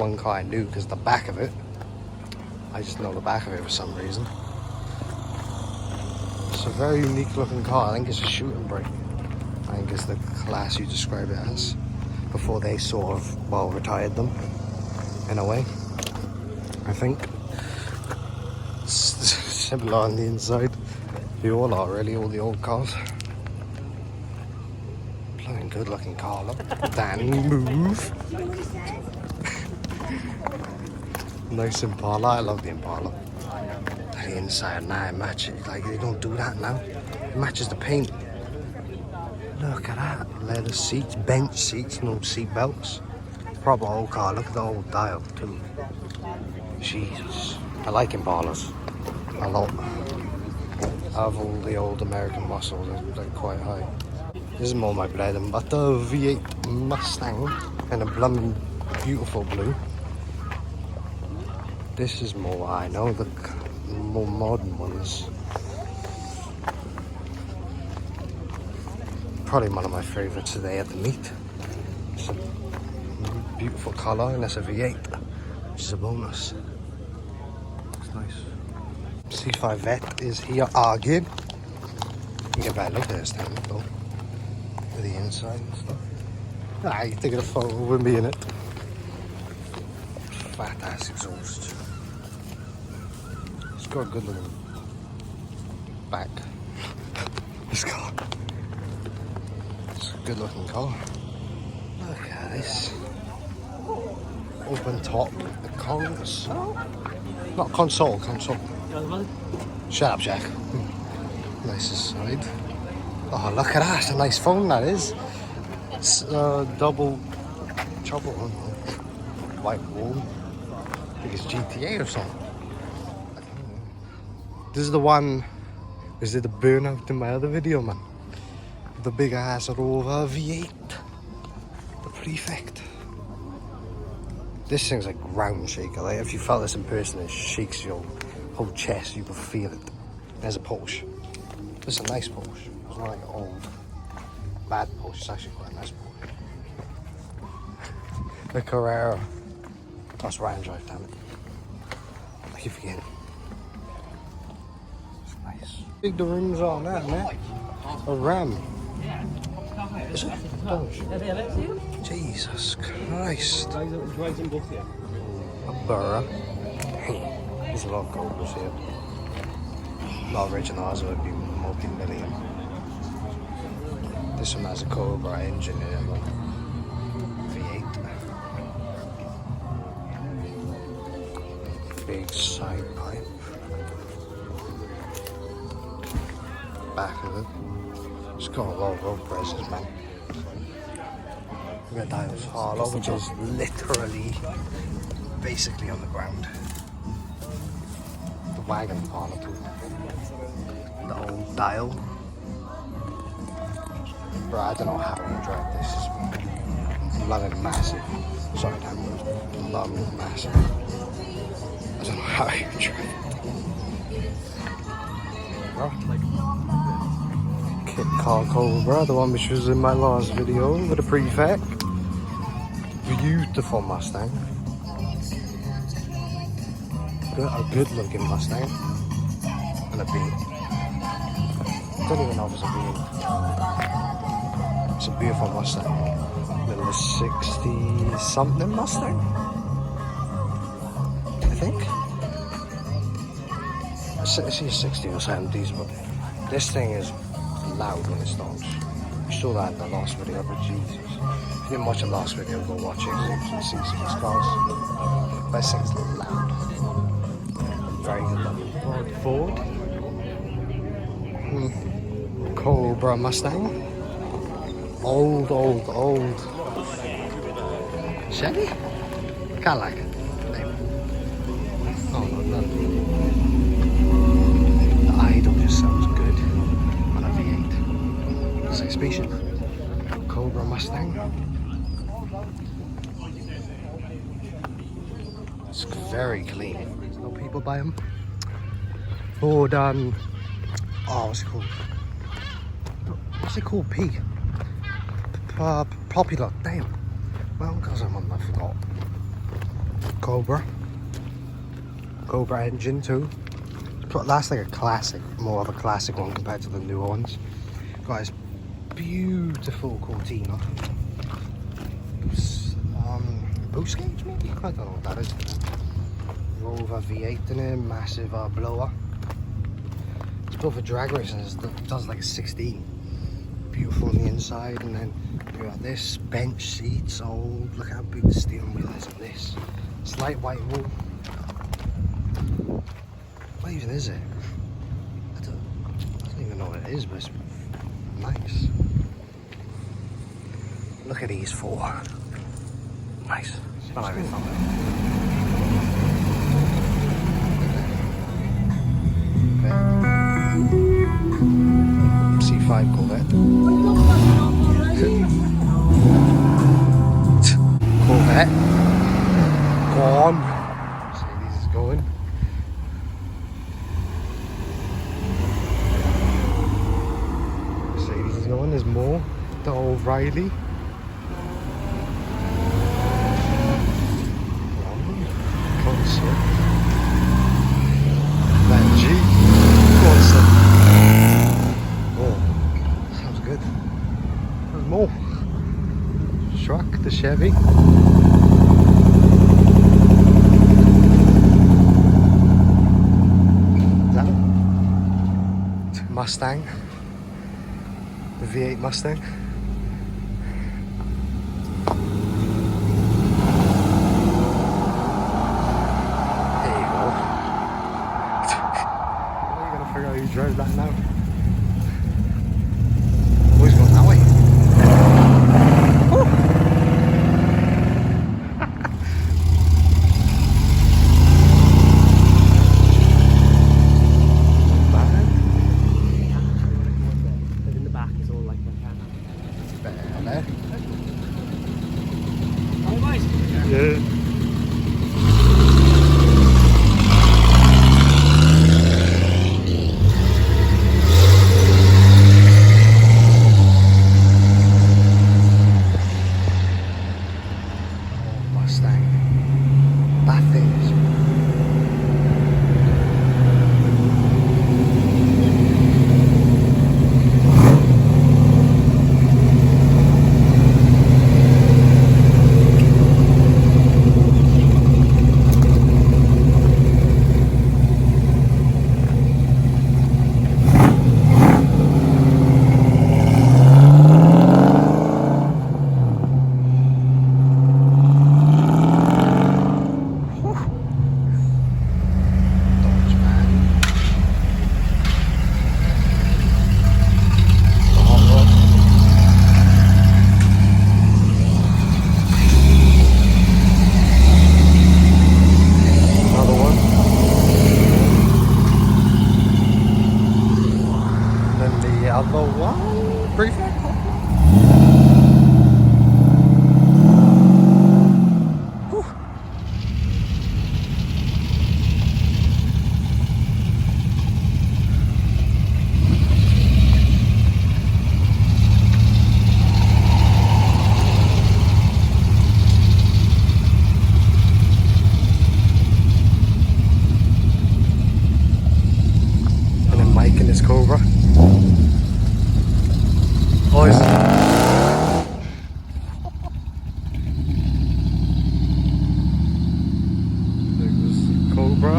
one car I knew because the back of it. I just know the back of it for some reason. It's a very unique looking car. I think it's a shooting brake. I think it's the class you describe it as. Before they sort of, well, retired them, in a way. I think. It's similar on the inside. They all are really, all the old cars. Bloody good looking car, look. Dan, move. Nice Impala, I love the Impala. The inside now, it matches, like they don't do that now. It matches the paint. Look at that, leather seats, bench seats, no seat belts. Proper old car, look at the old dial too. Jesus, I like Impalas a lot. Out of all the old American muscles, they're quite high. This is more my bread and butter V8 Mustang in a blooming beautiful blue. This is more what I know, the more modern ones. Probably one of my favourites today at the meet. It's a beautiful colour and it's a V8, which is a bonus. It's nice. C5 Vet is here arguing. You can get a better look at this thing though. With the inside and stuff. Ah, you're taking a photo with me in it. Fat ass exhaust. It's got a good looking back. This car. It's a good looking car. Look at this. Open top. The console. Not console, console. Shut up, Jack. Nice side. Oh, look at that. It's a nice phone, that is. It's double trouble. White wall. I think it's GTA or something. This is the one. Is it the burnout in my other video, man? The big ass Rover V8. The Prefect. This thing's a ground shaker. Like if you felt this in person, it shakes your whole chest. You can feel it. There's a Porsche. This is a nice Porsche. It's not like an old, bad Porsche. It's actually quite a nice Porsche. The Carrera. That's right and drive, damn it. I keep forgetting. It's nice. Big the rims are on that, man. A Ram. Is it? Jesus Christ. A Burra. There's a lot of Cobras here. A lot of originals would be multi-million. This one has a Cobra engine in it, though. V8. Big side pipe. Back of it. It's got a lot of road presses, man. Red Dials Harlow, which is literally basically on the ground. The wagon parlour too. The old dial. Bro, I don't know how you drive this. It's blooming massive. Sorry, damn it. Blooming massive. I don't know how you drive it. Kit Car Cobra, the one which was in my last video with a Prefect. Beautiful Mustang. A good looking Mustang. And a V8. Don't even know if it's a V8. It's a beautiful Mustang. Little 60 something Mustang, I think. It's a 60 or 70s, but this thing is loud when it starts. You saw that in the last video, but Jesus. If you didn't watch the last video, go watch it because you can see some of these cars. But this thing's loud. Very good looking. Ford. Cobra Mustang. Old. Chevy? Kinda like it. Oh, no. The idle just sounds good on a V8. It's like a spaceship. Cobra Mustang. It's very clean. No people buy them. Ford, what's it called? What's it called? P. Popular. Damn. Well, because I'm on, I forgot. Cobra engine too. That's like a classic, more of a classic one compared to the newer ones. Got this beautiful Cortina. Boost gauge maybe? I don't know what that is. Rover V8 in it, massive blower. It's built for drag racing. It does like a 16. Beautiful on the inside, and then you got this bench seats. Oh, look how big the steering wheel is on this. Slight white wool. What even is it? I don't even know what it is, but it's nice. Look at these four. Nice. Smell everything. C5 Corvette. Corvette. Go on. Mercedes is going. Mercedes is going. There's more. The O'Reilly. Closer. That G. Closer. Oh, sounds good. There's more. Truck, the Chevy. That Mustang. The V8 Mustang. You drove that now. Always gone that way. Bad. In the back is all like my car. It's better there. Oh, nice. Yeah. That thing is other one. Prefect. And then Mike and his Cobra. Boys. There's Cobra.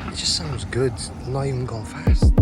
It just sounds good, not even going fast.